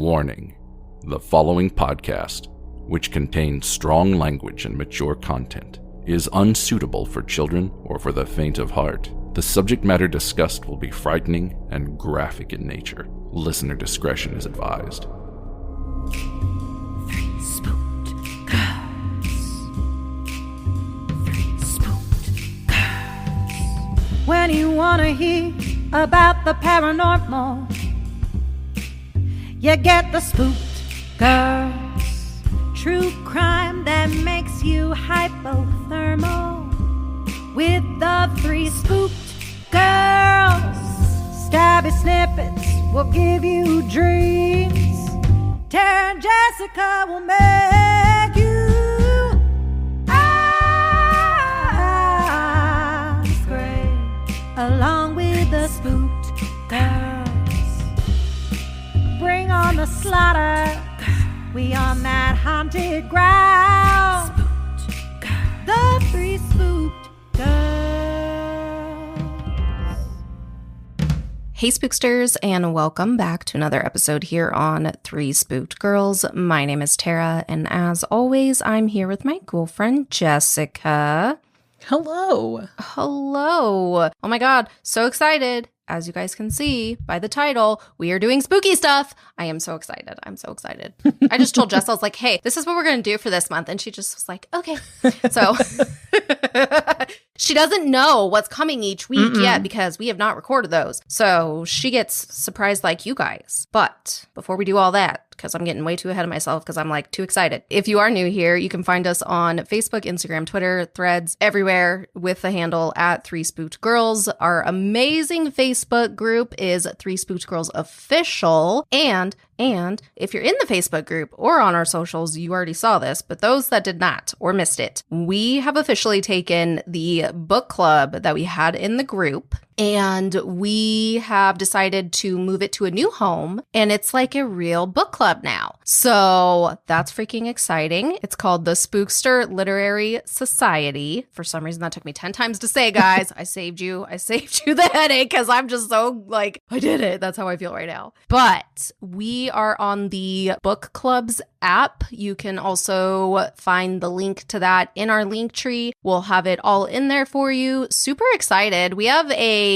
Warning: the following podcast, which contains strong language and mature content, is unsuitable for children or for the faint of heart. The subject matter discussed will be frightening and graphic in nature. Listener discretion is advised. Spooked girls. Spooked girls. When you wanna hear about the paranormal, you get the Spooked Girls. True crime that makes you hypothermal. With the 3 Spooked Girls. Stabby snippets will give you dreams. Tara and Jessica will make you scream along with the Spooked Girls. Bring on the slaughter. We on that haunted ground. Spooked Girls. The 3 Spooked Girls. Hey Spooksters, and welcome back to another episode here on 3 Spooked Girls. My name is Tara, and as always, I'm here with my girlfriend, Jessica. Hello. Hello. Oh my god, so excited. As you guys can see by the title, we are doing spooky stuff. I am so excited. I'm so excited. I just told Jess, I was like, hey, this is what we're going to do for this month. And she just was like, okay. So she doesn't know what's coming each week yet because we have not recorded those. So she gets surprised like you guys. But before we do all that, because I'm getting way too ahead of myself because I'm like too excited. If you are new here, you can find us on Facebook, Instagram, Twitter, Threads, everywhere with the handle at 3 Spooked Girls. Our amazing Facebook group is 3 Spooked Girls Official. And if you're in the Facebook group or on our socials, you already saw this, but those that did not or missed it, we have officially taken the book club that we had in the group and we have decided to move it to a new home, and it's like a real book club now. So that's freaking exciting. It's called the Spookster Literary Society. For some reason, that took me 10 times to say, guys. I saved you the headache because I'm just so like, I did it. That's how I feel right now. But we are on the book club's app. You can also find the link to that in our link tree. We'll have it all in there for you. Super excited. We have a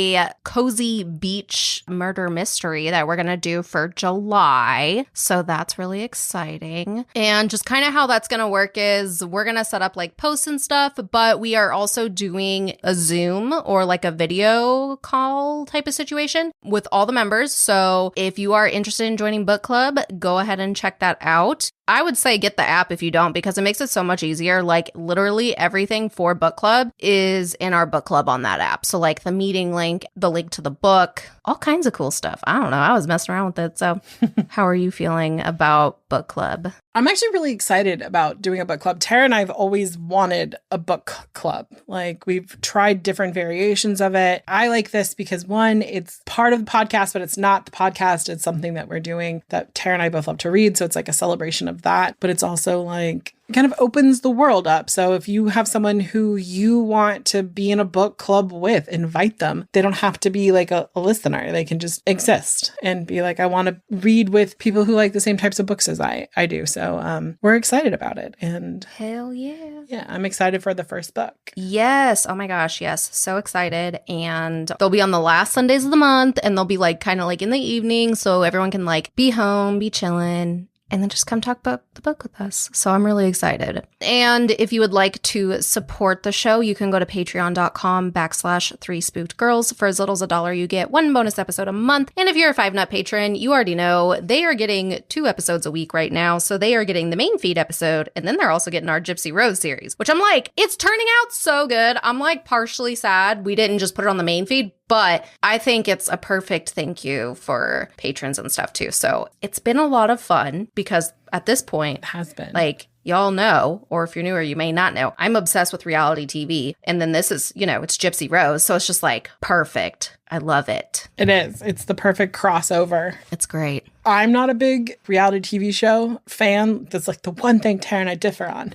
cozy beach murder mystery that we're going to do for July. So that's really exciting. And just kind of how that's going to work is we're going to set up like posts and stuff, but we are also doing a Zoom or like a video call type of situation with all the members. So if you are interested in joining book club, go ahead and check that out. I would say get the app if you don't, because it makes it so much easier. Like literally everything for book club is in our book club on that app. So like the meeting link, the link to the book, all kinds of cool stuff. I don't know. I was messing around with it. So how are you feeling about book club? I'm actually really excited about doing a book club. Tara and I have always wanted a book club. Like we've tried different variations of it. I like this because one, it's part of the podcast, but it's not the podcast. It's something that we're doing that Tara and I both love to read. So it's like a celebration of that, but it's also like kind of opens the world up. So if you have someone who you want to be in a book club with, invite them. They don't have to be like a listener. They can just exist and be like, I want to read with people who like the same types of books as I do. So we're excited about it. And hell yeah. Yeah, I'm excited for the first book. Yes. Oh my gosh. Yes. So excited. And they'll be on the last Sundays of the month, and they'll be like kind of like in the evening. So everyone can like be home, be chilling, and then just come talk about the book with us. So I'm really excited. And if you would like to support the show, you can go to patreon.com/3 Spooked Girls. For as little as $1, you get 1 bonus episode a month. And if you're a 5-nut patron, you already know they are getting 2 episodes a week right now. So they are getting the main feed episode, and then they're also getting our Gypsy Rose series, which I'm like, it's turning out so good. I'm like partially sad we didn't just put it on the main feed, but I think it's a perfect thank you for patrons and stuff too. So it's been a lot of fun because at this point, It has been. like, y'all know, or if you're newer, you may not know, I'm obsessed with reality TV. And then this is, it's Gypsy Rose. So it's just like perfect. I love it. It is. It's the perfect crossover. It's great. I'm not a big reality TV show fan. That's like the one thing Tara and I differ on.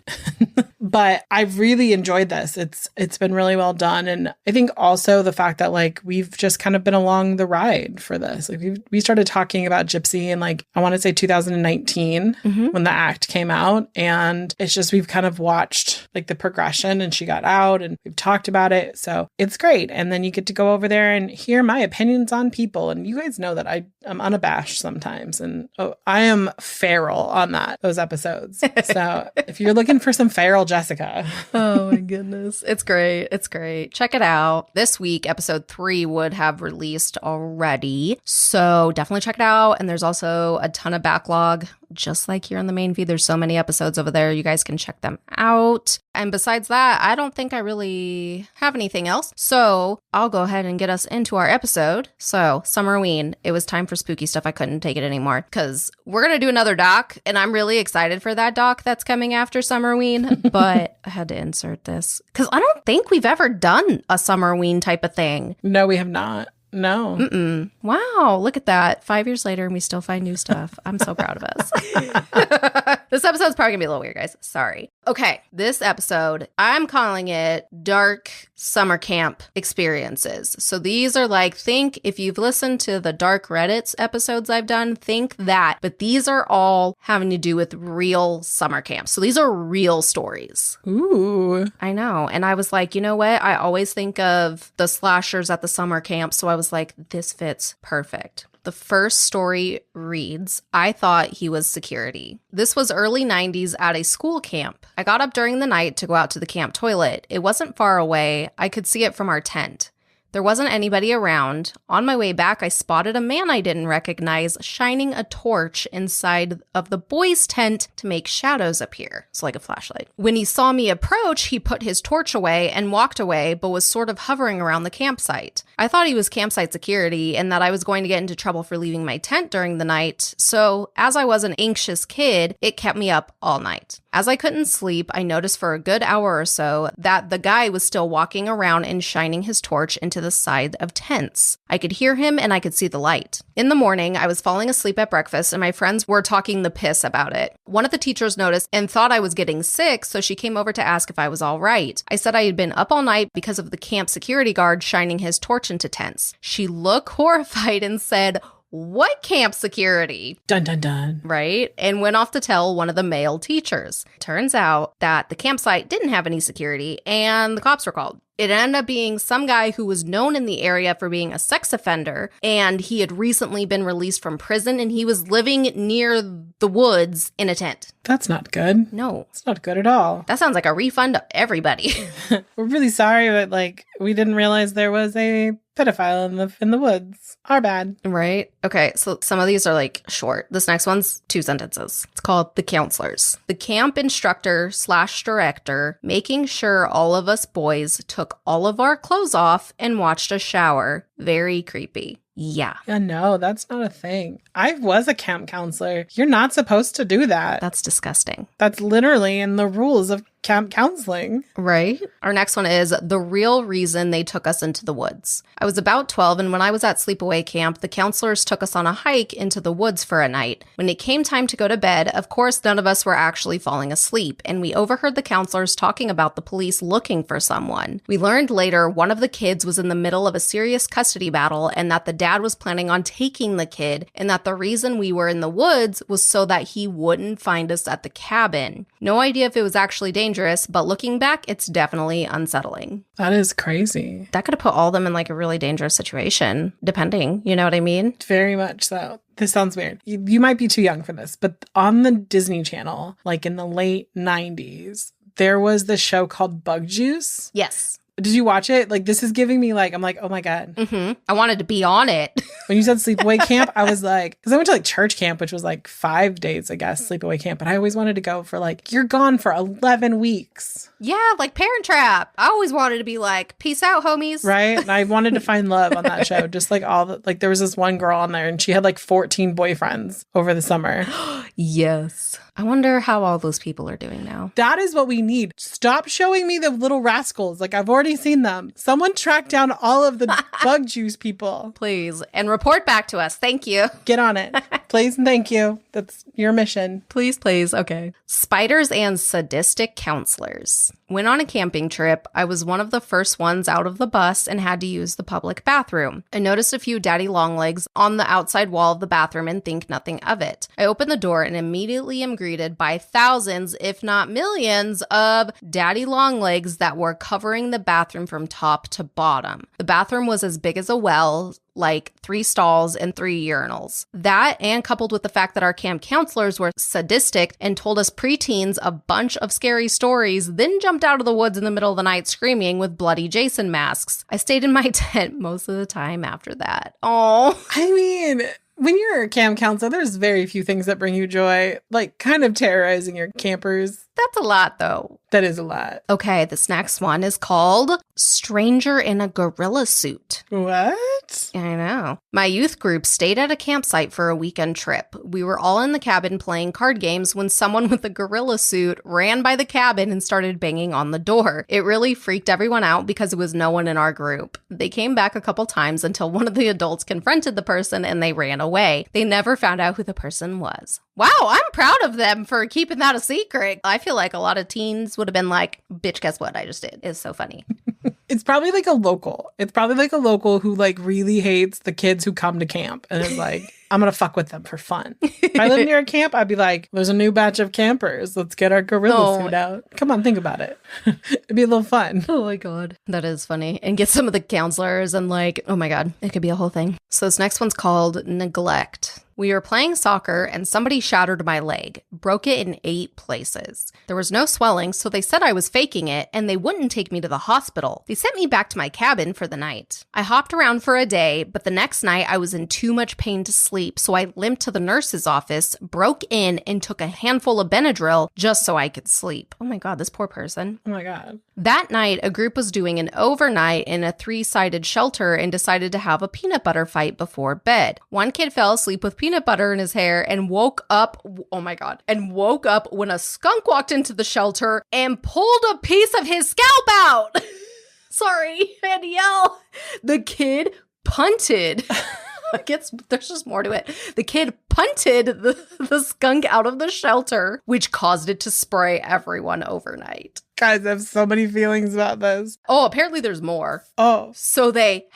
But I've really enjoyed this. It's been really well done. And I think also the fact that like we've just kind of been along the ride for this. Like we started talking about Gypsy in like, I want to say 2019 when the act came out. And it's just, we've kind of watched like the progression, and she got out and we've talked about it. So it's great. And then you get to go over there and hear my opinions on people. And you guys know that I'm unabashed sometimes. And I am feral on those episodes. So if you're looking for some feral Jessica. Oh my goodness. It's great. It's great. Check it out. This week, episode 3 would have released already. So definitely check it out. And there's also a ton of backlog. Just like here in the main feed, there's so many episodes over there. You guys can check them out. And besides that, I don't think I really have anything else. So I'll go ahead and get us into our episode. So Summerween, it was time for spooky stuff. I couldn't take it anymore because we're going to do another doc. And I'm really excited for that doc that's coming after Summerween. But I had to insert this because I don't think we've ever done a Summerween type of thing. No, we have not. No. Mm-mm. Wow. Look at that. 5 years later and we still find new stuff. I'm so proud of us. This episode's probably gonna be a little weird, guys. Sorry. Okay. This episode, I'm calling it Dark Summer Camp Experiences. So these are like, think if you've listened to the Dark Reddits episodes I've done, think that. But these are all having to do with real summer camps. So these are real stories. Ooh. I know. And I was like, you know what? I always think of the slashers at the summer camp. So I was like, this fits perfect. The first story reads, I thought he was security. This was early 90s at a school camp. I got up during the night to go out to the camp toilet. It wasn't far away. I could see it from our tent. There wasn't anybody around. On my way back, I spotted a man I didn't recognize shining a torch inside of the boys' tent to make shadows appear. It's like a flashlight. When he saw me approach, he put his torch away and walked away, but was sort of hovering around the campsite. I thought he was campsite security and that I was going to get into trouble for leaving my tent during the night. So, as I was an anxious kid, it kept me up all night. As I couldn't sleep, I noticed for a good hour or so that the guy was still walking around and shining his torch into the side of tents. I could hear him and I could see the light. In the morning, I was falling asleep at breakfast and my friends were talking the piss about it. One of the teachers noticed and thought I was getting sick, so she came over to ask if I was all right. I said I had been up all night because of the camp security guard shining his torch into tents. She looked horrified and said, "What camp security?" Dun, dun, dun. Right? And went off to tell one of the male teachers. Turns out that the campsite didn't have any security and the cops were called. It ended up being some guy who was known in the area for being a sex offender, and he had recently been released from prison, and he was living near the woods in a tent. That's not good. No. It's not good at all. That sounds like a refund to everybody. We're really sorry, but like we didn't realize there was a pedophile in the woods. Our bad. Right? Okay, so some of these are like short. This next one's 2 sentences. It's called The Counselors. The camp instructor / director making sure all of us boys took all of our clothes off and watched us shower. Very creepy. Yeah. Yeah, no, that's not a thing. I was a camp counselor. You're not supposed to do that. That's disgusting. That's literally in the rules of camp counseling. Right? Our next one is the real reason they took us into the woods. I was about 12, and when I was at sleepaway camp, the counselors took us on a hike into the woods for a night. When it came time to go to bed, of course, none of us were actually falling asleep, and we overheard the counselors talking about the police looking for someone. We learned later one of the kids was in the middle of a serious custody battle, and that the dad was planning on taking the kid, and that the reason we were in the woods was so that he wouldn't find us at the cabin. No idea if it was actually dangerous, but looking back, it's definitely unsettling. That is crazy. That could have put all of them in like a really dangerous situation, depending, you know what I mean? Very much so. This sounds weird. You might be too young for this, but on the Disney Channel, like in the late 90s, there was this show called Bug Juice. Yes. Did you watch it? Like, this is giving me like, I'm like, oh my God. Mm-hmm. I wanted to be on it. When you said sleepaway camp, I was like, because I went to like church camp, which was like 5 days, I guess, sleepaway camp. But I always wanted to go for like, you're gone for 11 weeks. Yeah, like Parent Trap. I always wanted to be like, peace out, homies. Right? And I wanted to find love on that show. Just like all the, like there was this one girl on there and she had like 14 boyfriends over the summer. Yes. I wonder how all those people are doing now. That is what we need. Stop showing me the little rascals. Like, I've already seen them. Someone track down all of the bug juice people. Please. And report back to us. Thank you. Get on it. Please and thank you. That's your mission. Please, please. Okay. Spiders and sadistic counselors. When on a camping trip, I was one of the first ones out of the bus and had to use the public bathroom. I noticed a few daddy longlegs on the outside wall of the bathroom and think nothing of it. I opened the door and immediately am greeted by thousands, if not millions, of daddy longlegs that were covering the bathroom from top to bottom. The bathroom was as big as a well, like 3 stalls and 3 urinals. That, and coupled with the fact that our camp counselors were sadistic and told us preteens a bunch of scary stories, then jumped out of the woods in the middle of the night screaming with bloody Jason masks. I stayed in my tent most of the time after that. Oh, I mean, when you're a camp counselor, there's very few things that bring you joy, like kind of terrorizing your campers. that's a lot though. That is a lot. Okay, this next one is called Stranger in a Gorilla Suit. What? I know. My youth group stayed at a campsite for a weekend trip. We were all in the cabin playing card games when someone with a gorilla suit ran by the cabin and started banging on the door. It really freaked everyone out because it was no one in our group. They came back a couple times until one of the adults confronted the person and they ran away. They never found out who the person was. Wow, I'm proud of them for keeping that a secret. I feel like a lot of teens would have been like, bitch, guess what I just did? It's so funny. It's probably like a local. It's probably like a local who like really hates the kids who come to camp and is like, I'm going to fuck with them for fun. If I lived near a camp, I'd be like, there's a new batch of campers. Let's get our gorilla suit out. Come on, think about it. It'd be a little fun. Oh my God. That is funny. And get some of the counselors and like, oh my God, it could be a whole thing. So this next one's called Neglect. We were playing soccer and somebody shattered my leg, broke it in 8 places. There was no swelling, so they said I was faking it and they wouldn't take me to the hospital. They sent me back to my cabin for the night. I hopped around for a day, but the next night I was in too much pain to sleep, so I limped to the nurse's office, broke in, and took a handful of Benadryl just so I could sleep. Oh my God, this poor person. Oh my God. That night, a group was doing an overnight in a 3-sided shelter and decided to have a peanut butter fight before bed. One kid fell asleep with peanut butter in his hair and woke up, oh my God, and woke up when a skunk walked into the shelter and pulled a piece of his scalp out. Sorry, I had to yell. The kid punted. I guess there's just more to it. The kid punted the skunk out of the shelter, which caused it to spray everyone overnight. Guys, I have so many feelings about this. Oh, apparently there's more. Oh. So they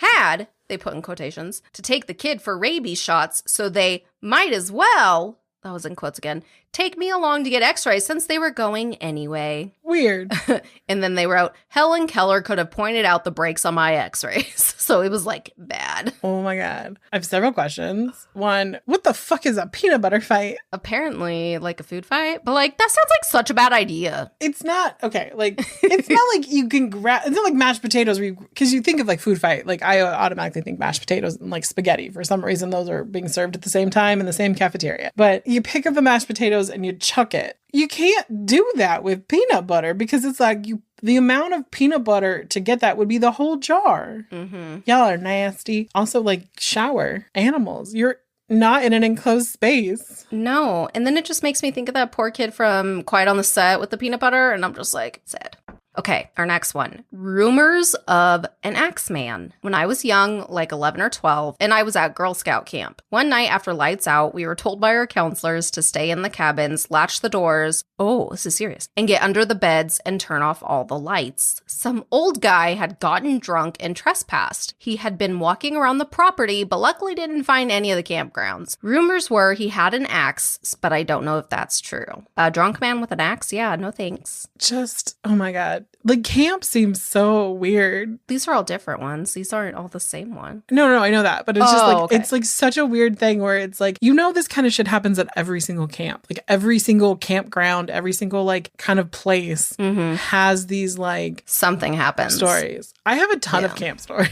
put in quotations, to take the kid for rabies shots, so they might as well, that was in quotes again, take me along to get x-rays since they were going anyway. Weird. And then they wrote, Helen Keller could have pointed out the breaks on my x-rays. So it was like bad. Oh my God. I have several questions. One, what the fuck is a peanut butter fight? Apparently like a food fight, but like that sounds like such a bad idea. It's not, okay, like, it's not like you can grab, it's not like mashed potatoes, because you think of like food fight, like I automatically think mashed potatoes and like spaghetti. For some reason, those are being served at the same time in the same cafeteria. But you pick up the mashed potatoes and you chuck it. You can't do that with peanut butter because it's like the amount of peanut butter to get that would be the whole jar. Mm-hmm. Y'all are nasty. Also, like, shower animals. You're not in an enclosed space. No. And then it just makes me think of that poor kid from Quiet on the Set with the peanut butter. And I'm just like, sad. Okay, our next one. Rumors of an Axeman. When I was young, like 11 or 12, and I was at Girl Scout camp. One night after lights out, we were told by our counselors to stay in the cabins, latch the doors, oh, this is serious, and get under the beds and turn off all the lights. Some old guy had gotten drunk and trespassed. He had been walking around the property, but luckily didn't find any of the campgrounds. Rumors were he had an axe, but I don't know if that's true. A drunk man with an axe? Yeah, no thanks. Just, oh my God. Like, camp seems so weird. These are all different ones. These aren't all the same one. No, I know that. But it's just like, okay. It's like such a weird thing where it's like, this kind of shit happens at every single camp. Like every single campground, every single like kind of place has these like something happens stories. I have a ton of camp stories.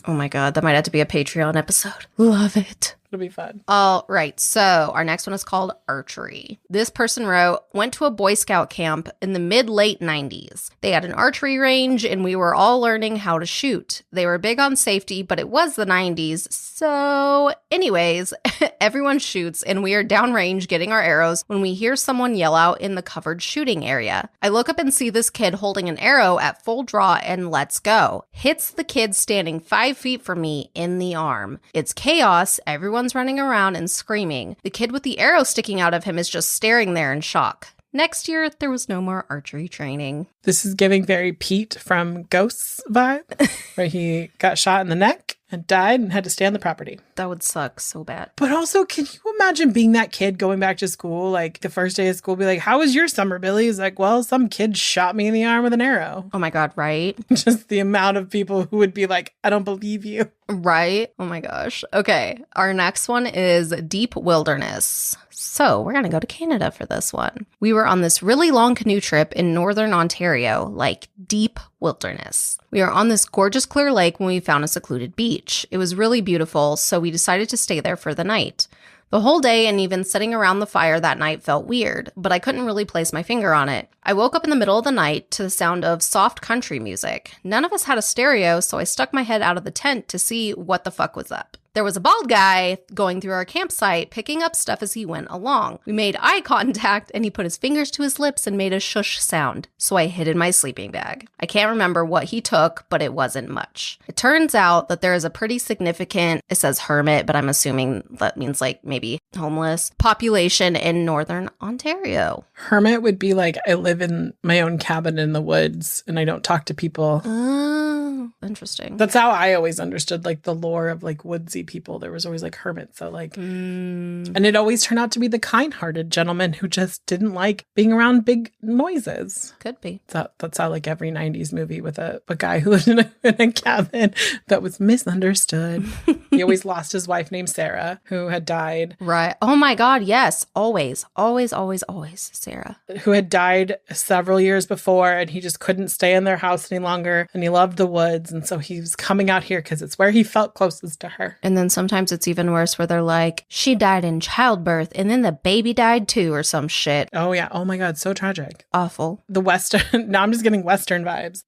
Oh my God, that might have to be a Patreon episode. Love it. It'll be fun. All right. So our next one is called archery. This person wrote, went to a Boy Scout camp in the mid-late 90s. They had an archery range and we were all learning how to shoot. They were big on safety, but it was the 90s. So anyways, everyone shoots and we are downrange getting our arrows when we hear someone yell out in the covered shooting area. I look up and see this kid holding an arrow at full draw and let's go. Hits the kid standing 5 feet from me in the arm. It's chaos. Everyone's running around and screaming. The kid with the arrow sticking out of him is just staring there in shock. Next year, there was no more archery training. This is giving very Pete from Ghosts vibe, where he got shot in the neck and died and had to stay on the property. That would suck so bad. But also, can you imagine being that kid going back to school, like the first day of school, be like, how was your summer, Billy? He's like, well, some kid shot me in the arm with an arrow. Oh my God, right? Just the amount of people who would be like, I don't believe you. Right? Oh my gosh. Okay, our next one is deep wilderness. So we're going to go to Canada for this one. We were on this really long canoe trip in northern Ontario, like deep wilderness. We were on this gorgeous clear lake when we found a secluded beach. It was really beautiful, so we decided to stay there for the night. The whole day and even sitting around the fire that night felt weird, but I couldn't really place my finger on it. I woke up in the middle of the night to the sound of soft country music. None of us had a stereo, so I stuck my head out of the tent to see what the fuck was up. There was a bald guy going through our campsite, picking up stuff as he went along. We made eye contact, and he put his fingers to his lips and made a shush sound, so I hid in my sleeping bag. I can't remember what he took, but it wasn't much. It turns out that there is a pretty significant, it says hermit, but I'm assuming that means like maybe homeless, population in northern Ontario. Hermit would be like, I live in my own cabin in the woods, and I don't talk to people. Oh, interesting. That's how I always understood like the lore of like woodsy people. There was always like hermits. So like, and it always turned out to be the kind-hearted gentleman who just didn't like being around big noises. Could be. That's how like every 90s movie with a guy who lived in a cabin that was misunderstood. He always lost his wife named Sarah, who had died. Right. Oh my God. Yes. Always, always, always, always, Sarah. Who had died several years before, and he just couldn't stay in their house any longer. And he loved the woods. And so he was coming out here because it's where he felt closest to her. And then sometimes it's even worse where they're like, she died in childbirth and then the baby died too or some shit. Oh, yeah. Oh, my God. So tragic. Awful. The Western. Now I'm just getting Western vibes.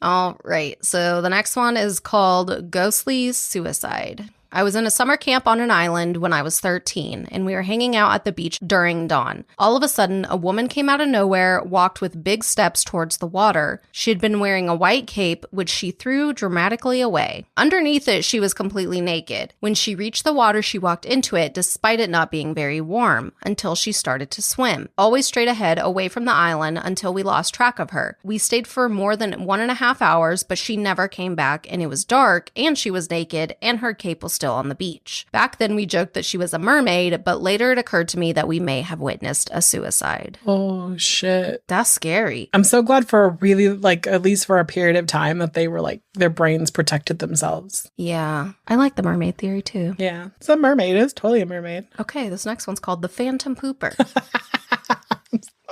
All right. So the next one is called Ghostly Suicide. I was in a summer camp on an island when I was 13, and we were hanging out at the beach during dawn. All of a sudden, a woman came out of nowhere, walked with big steps towards the water. She had been wearing a white cape, which she threw dramatically away. Underneath it, she was completely naked. When she reached the water, she walked into it, despite it not being very warm, until she started to swim. Always straight ahead, away from the island, until we lost track of her. We stayed for more than 1.5 hours, but she never came back, and it was dark, and she was naked, and her cape was still on the beach. Back then, we joked that she was a mermaid, but later it occurred to me that we may have witnessed a suicide. Oh, shit. That's scary. I'm so glad for a really, like, at least for a period of time that they were like, their brains protected themselves. Yeah. I like the mermaid theory too. Yeah. It's a mermaid. It's totally a mermaid. Okay, this next one's called the Phantom Pooper.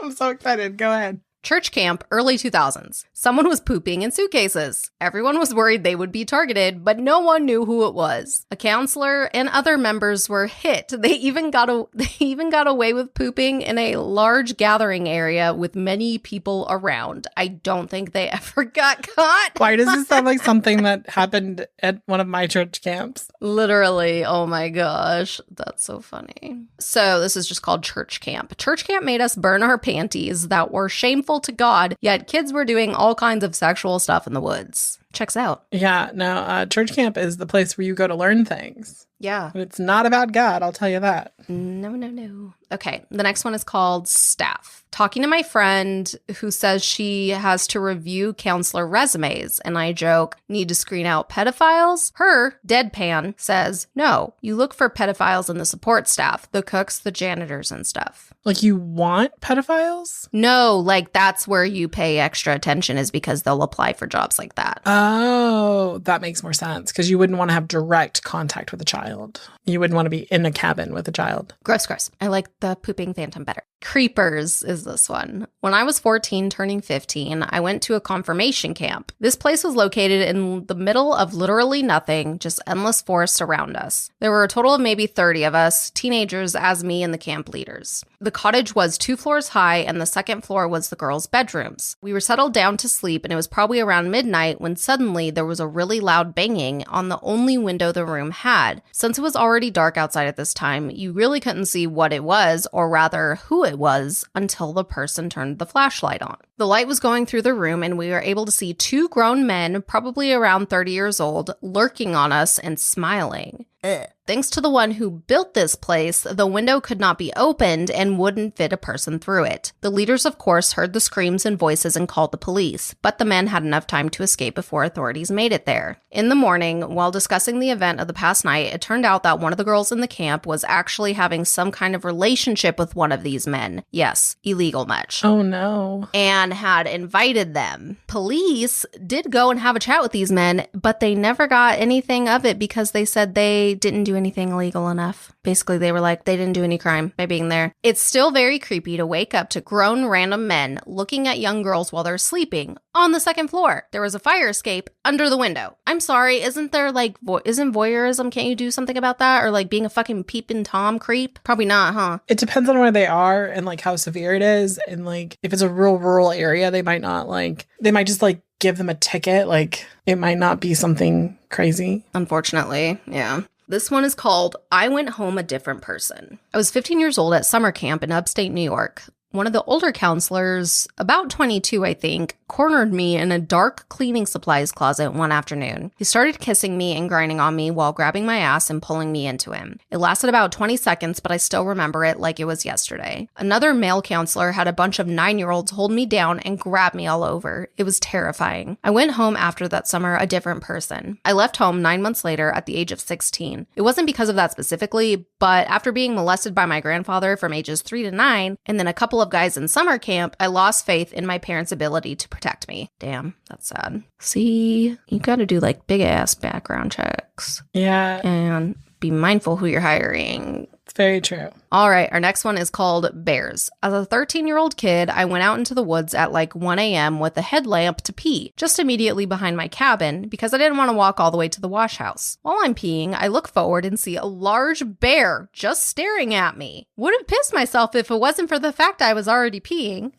I'm so excited. Go ahead. Church camp, early 2000s. Someone was pooping in suitcases. Everyone was worried they would be targeted, but no one knew who it was. A counselor and other members were hit. They even got away with pooping in a large gathering area with many people around. I don't think they ever got caught. Why does this sound like something that happened at one of my church camps? Literally. Oh my gosh. That's so funny. So this is just called church camp. Church camp made us burn our panties that were shameful to God, yet kids were doing all kinds of sexual stuff in the woods. Checks out. Yeah, no, church camp is the place where you go to learn things. Yeah. But it's not about God, I'll tell you that. No. Okay, the next one is called staff. Talking to my friend who says she has to review counselor resumes, and I joke, need to screen out pedophiles? Her, deadpan, says, no, you look for pedophiles in the support staff, the cooks, the janitors, and stuff. Like you want pedophiles? No, like that's where you pay extra attention is because they'll apply for jobs like that. Oh, that makes more sense because you wouldn't want to have direct contact with a child. You wouldn't want to be in a cabin with a child. Gross. I like the pooping phantom better. Creepers is this one. When I was 14, turning 15, I went to a confirmation camp. This place was located in the middle of literally nothing, just endless forest around us. There were a total of maybe 30 of us, teenagers as me and the camp leaders. The cottage was 2 floors high, and the second floor was the girls' bedrooms. We were settled down to sleep, and it was probably around midnight when suddenly there was a really loud banging on the only window the room had. Since it was already dark outside at this time, you really couldn't see what it was, or rather who it was, until the person turned the flashlight on. The light was going through the room, and we were able to see 2 grown men, probably around 30 years old, lurking on us and smiling. Ugh. Thanks to the one who built this place, the window could not be opened and wouldn't fit a person through it. The leaders, of course, heard the screams and voices and called the police, but the men had enough time to escape before authorities made it there. In the morning, while discussing the event of the past night, it turned out that one of the girls in the camp was actually having some kind of relationship with one of these men. Yes, illegal much. Oh no. And had invited them. Police did go and have a chat with these men, but they never got anything of it because they said they didn't do anything illegal enough. Basically, they were like, they didn't do any crime by being there. It's still very creepy to wake up to grown random men looking at young girls while they're sleeping on the second floor. There was a fire escape under the window. I'm sorry, isn't there like, isn't voyeurism? Can't you do something about that? Or like being a fucking peeping Tom creep? Probably not, huh? It depends on where they are and like how severe it is. And like, if it's a real rural area, they might not like, they might just like give them a ticket. Like, it might not be something crazy. Unfortunately, yeah. This one is called I Went Home a Different Person. I was 15 years old at summer camp in upstate New York. One of the older counselors, about 22 I think, cornered me in a dark cleaning supplies closet one afternoon. He started kissing me and grinding on me while grabbing my ass and pulling me into him. It lasted about 20 seconds, but I still remember it like it was yesterday. Another male counselor had a bunch of 9-year-olds hold me down and grab me all over. It was terrifying. I went home after that summer a different person. I left home 9 months later at the age of 16. It wasn't because of that specifically, but after being molested by my grandfather from ages 3 to 9, and then a couple of guys in summer camp, I lost faith in my parents' ability to protect me. Damn, that's sad. See, you gotta do like big ass background checks. Yeah. And be mindful who you're hiring. It's very true. All right, our next one is called Bears. As a 13-year-old kid, I went out into the woods at like 1 a.m. with a headlamp to pee, just immediately behind my cabin because I didn't want to walk all the way to the wash house. While I'm peeing, I look forward and see a large bear just staring at me. Would have pissed myself if it wasn't for the fact I was already peeing.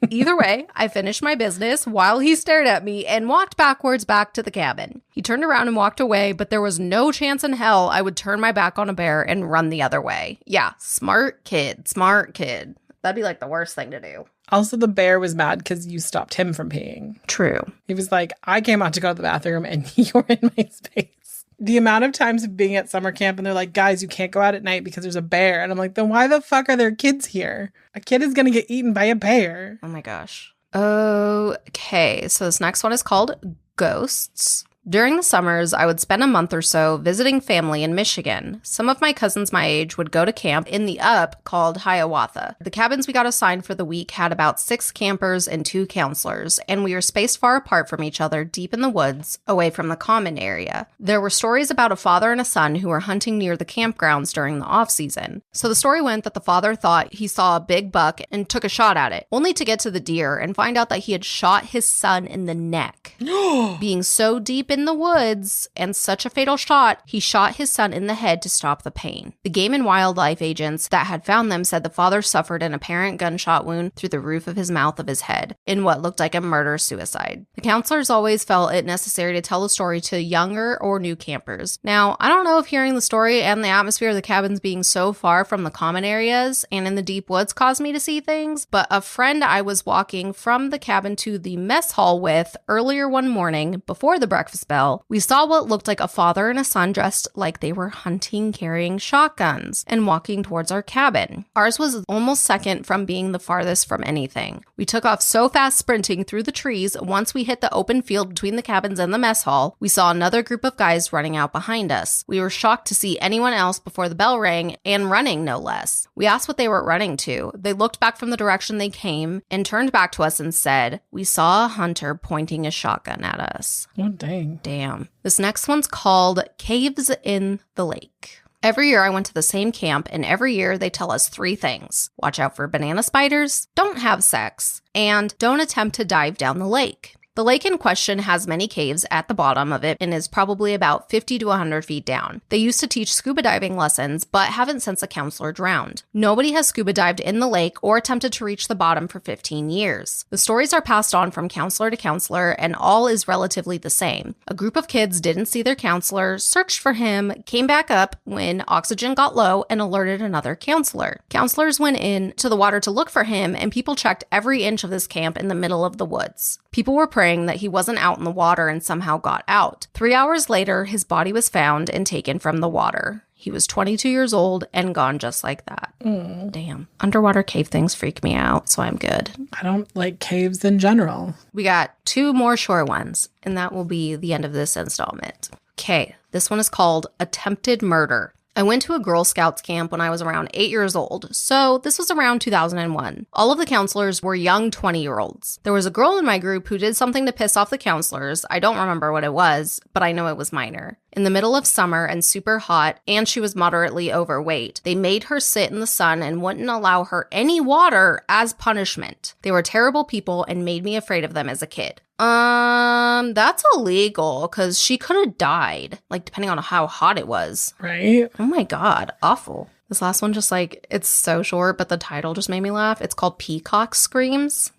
Either way, I finished my business while he stared at me and walked backwards back to the cabin. He turned around and walked away, but there was no chance in hell I would turn my back on a bear and run the other way. Yeah, smart kid, smart kid. That'd be like the worst thing to do. Also, the bear was mad because you stopped him from peeing. True. He was like, I came out to go to the bathroom and you're in my space. The amount of times of being at summer camp and they're like, guys, you can't go out at night because there's a bear. And I'm like, then why the fuck are there kids here? A kid is going to get eaten by a bear. Oh my gosh. Okay, so this next one is called Ghosts. During the summers, I would spend a month or so visiting family in Michigan. Some of my cousins my age would go to camp in the up called Hiawatha. The cabins we got assigned for the week had about 6 campers and 2 counselors, and we were spaced far apart from each other deep in the woods, away from the common area. There were stories about a father and a son who were hunting near the campgrounds during the off-season. So the story went that the father thought he saw a big buck and took a shot at it, only to get to the deer and find out that he had shot his son in the neck. Being so deep in the woods and such a fatal shot, he shot his son in the head to stop the pain. The game and wildlife agents that had found them said the father suffered an apparent gunshot wound through the roof of his mouth of his head in what looked like a murder-suicide. The counselors always felt it necessary to tell the story to younger or new campers. Now, I don't know if hearing the story and the atmosphere of the cabins being so far from the common areas and in the deep woods caused me to see things, but a friend I was walking from the cabin to the mess hall with earlier one morning before the breakfast bell, we saw what looked like a father and a son dressed like they were hunting, carrying shotguns, and walking towards our cabin. Ours was almost second from being the farthest from anything. We took off so fast sprinting through the trees. Once we hit the open field between the cabins and the mess hall, we saw another group of guys running out behind us. We were shocked to see anyone else before the bell rang, and running no less. We asked what they were running to. They looked back from the direction they came and turned back to us and said, "We saw a hunter pointing a shotgun at us." Oh, dang. Damn. This next one's called Caves in the Lake. Every year I went to the same camp, and every year they tell us 3 things. Watch out for banana spiders, don't have sex, and don't attempt to dive down the lake. The lake in question has many caves at the bottom of it and is probably about 50 to 100 feet down. They used to teach scuba diving lessons, but haven't since a counselor drowned. Nobody has scuba dived in the lake or attempted to reach the bottom for 15 years. The stories are passed on from counselor to counselor, and all is relatively the same. A group of kids didn't see their counselor, searched for him, came back up when oxygen got low, and alerted another counselor. Counselors went in to the water to look for him, and people checked every inch of this camp in the middle of the woods. People were praying that he wasn't out in the water and somehow got out. 3 hours later, his body was found and taken from the water. He was 22 years old and gone just like that. Damn. Underwater cave things freak me out, so I'm good. I don't like caves in general. We got 2 more short ones, and that will be the end of this installment. Okay, this one is called Attempted Murder. I went to a Girl Scouts camp when I was around 8 years old, so this was around 2001. All of the counselors were young 20-year-olds. There was a girl in my group who did something to piss off the counselors. I don't remember what it was, but I know it was minor. In the middle of summer and super hot, and she was moderately overweight, they made her sit in the sun and wouldn't allow her any water as punishment. They were terrible people and made me afraid of them as a kid. That's illegal because she could have died, like depending on how hot it was. Right? Oh my God, awful. This last one just like, it's so short, but the title just made me laugh. It's called Peacock Screams.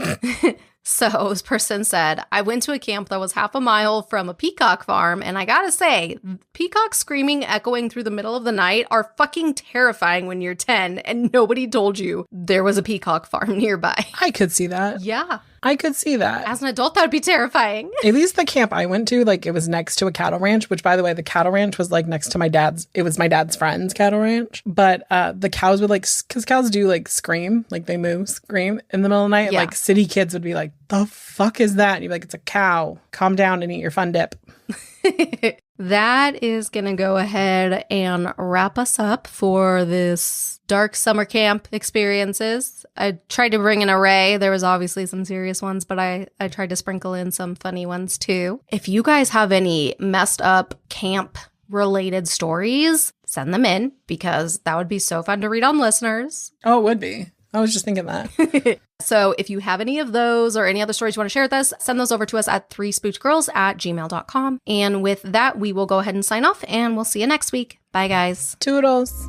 So this person said, I went to a camp that was half a mile from a peacock farm, and I gotta say, peacocks screaming echoing through the middle of the night are fucking terrifying when you're 10 and nobody told you there was a peacock farm nearby. I could see that. Yeah. I could see that. As an adult, that would be terrifying. At least the camp I went to, like, it was next to a cattle ranch, which, by the way, the cattle ranch was, like, next to my dad's. It was my dad's friend's cattle ranch. But the cows would, like, because cows do, like, scream. Like, they moo, scream in the middle of the night. Yeah. Like, city kids would be like, the fuck is that? And you'd be like, it's a cow. Calm down and eat your fun dip. That is going to go ahead and wrap us up for this dark summer camp experiences. I tried to bring an array. There was obviously some serious ones, but I tried to sprinkle in some funny ones too. If you guys have any messed up camp related stories, send them in because that would be so fun to read on listeners. Oh, it would be. I was just thinking that. So if you have any of those or any other stories you want to share with us, send those over to us at 3spookedgirls@gmail.com. And with that, we will go ahead and sign off and we'll see you next week. Bye, guys. Toodles.